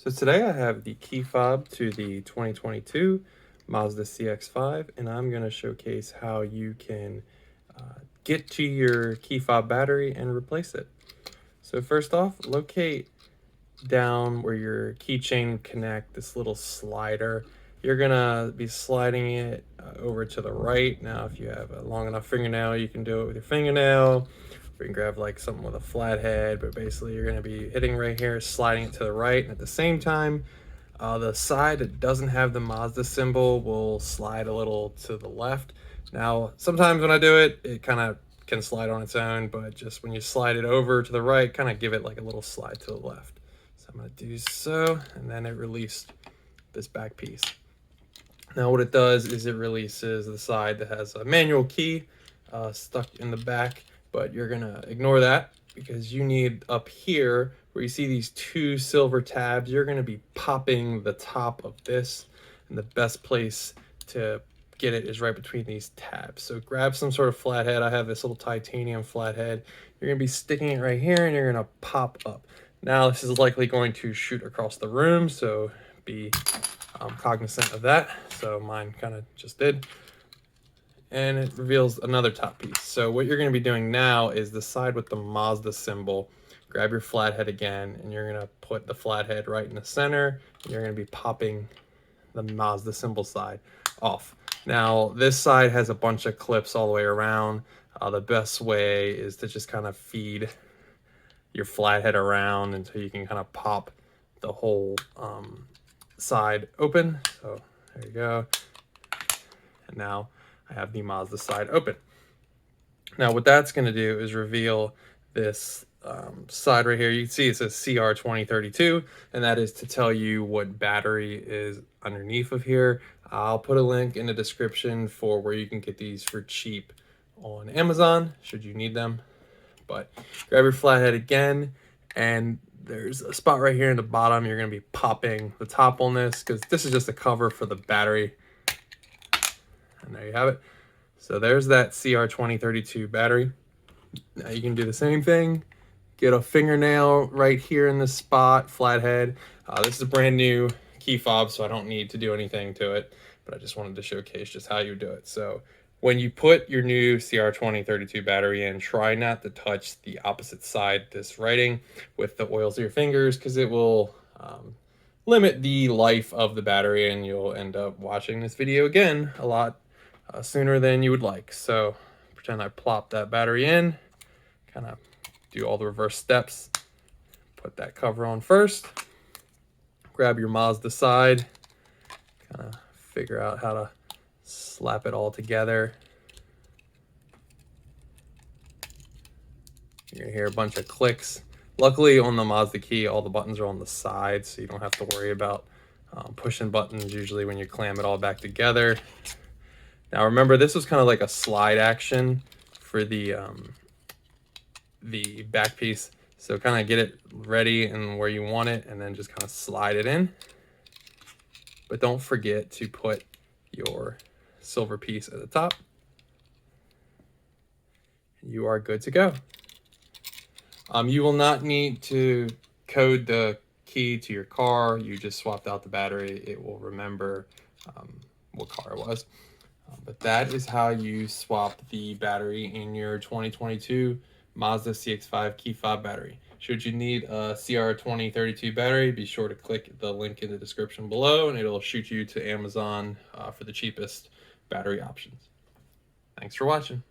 So today I have the key fob to the 2022 Mazda CX-5, and I'm going to showcase how you can get to your key fob battery and replace it. So first off, locate down where your keychain connect, this little slider. You're going to be sliding it over to the right. Now, if you have a long enough fingernail, you can do it with your fingernail. You can grab like something with a flat head, but basically you're going to be hitting right here, sliding it to the right, and at the same time the side that doesn't have the Mazda symbol will slide a little to the left. Now sometimes when I do it, it kind of can slide on its own, but just when you slide it over to the right, kind of give it like a little slide to the left. So I'm going to do so, and then it released this back piece. Now what it does is it releases the side that has a manual key stuck in the back, but you're gonna ignore that because you need up here where you see these two silver tabs, you're gonna be popping the top of this, and the best place to get it is right between these tabs. So grab some sort of flathead. I have this little titanium flathead. You're gonna be sticking it right here and you're gonna pop up. Now this is likely going to shoot across the room, so be cognizant of that. So mine kind of just did. And it reveals another top piece. So what you're going to be doing now is the side with the Mazda symbol. Grab your flathead again, and you're going to put the flathead right in the center, and you're going to be popping the Mazda symbol side off. Now this side has a bunch of clips all the way around. The best way is to just kind of feed your flathead around until you can kind of pop the whole side open. So there you go. And now I have the Mazda side open. Now what that's going to do is reveal this side right here. You can see it says CR2032, and that is to tell you what battery is underneath of here. I'll put a link in the description for where you can get these for cheap on Amazon, should you need them. But grab your flathead again, and there's a spot right here in the bottom. You're going to be popping the top on this because this is just a cover for the battery. And there you have it. So there's that CR2032 battery. Now you can do the same thing. Get a fingernail right here in this spot, flathead. This is a brand new key fob, so I don't need to do anything to it, but I just wanted to showcase just how you do it. So when you put your new CR2032 battery in, try not to touch the opposite side, this writing, with the oils of your fingers, because it will limit the life of the battery, and you'll end up watching this video again a lot sooner than you would like. So pretend I plop that battery in, kind of do all the reverse steps. Put that cover on first, grab your Mazda side, kind of figure out how to slap it all together. You're gonna hear a bunch of clicks. Luckily on the Mazda key, all the buttons are on the side, so you don't have to worry about pushing buttons usually when you clam it all back together. Now remember, this was kind of like a slide action for the back piece. So kind of get it ready and where you want it, and then just kind of slide it in. But don't forget to put your silver piece at the top. You are good to go. You will not need to code the key to your car. You just swapped out the battery. It will remember what car it was. But that is how you swap the battery in your 2022 Mazda CX-5 key fob battery. Should you need a CR2032 battery, be sure to click the link in the description below, and it'll shoot you to Amazon for the cheapest battery options. Thanks for watching.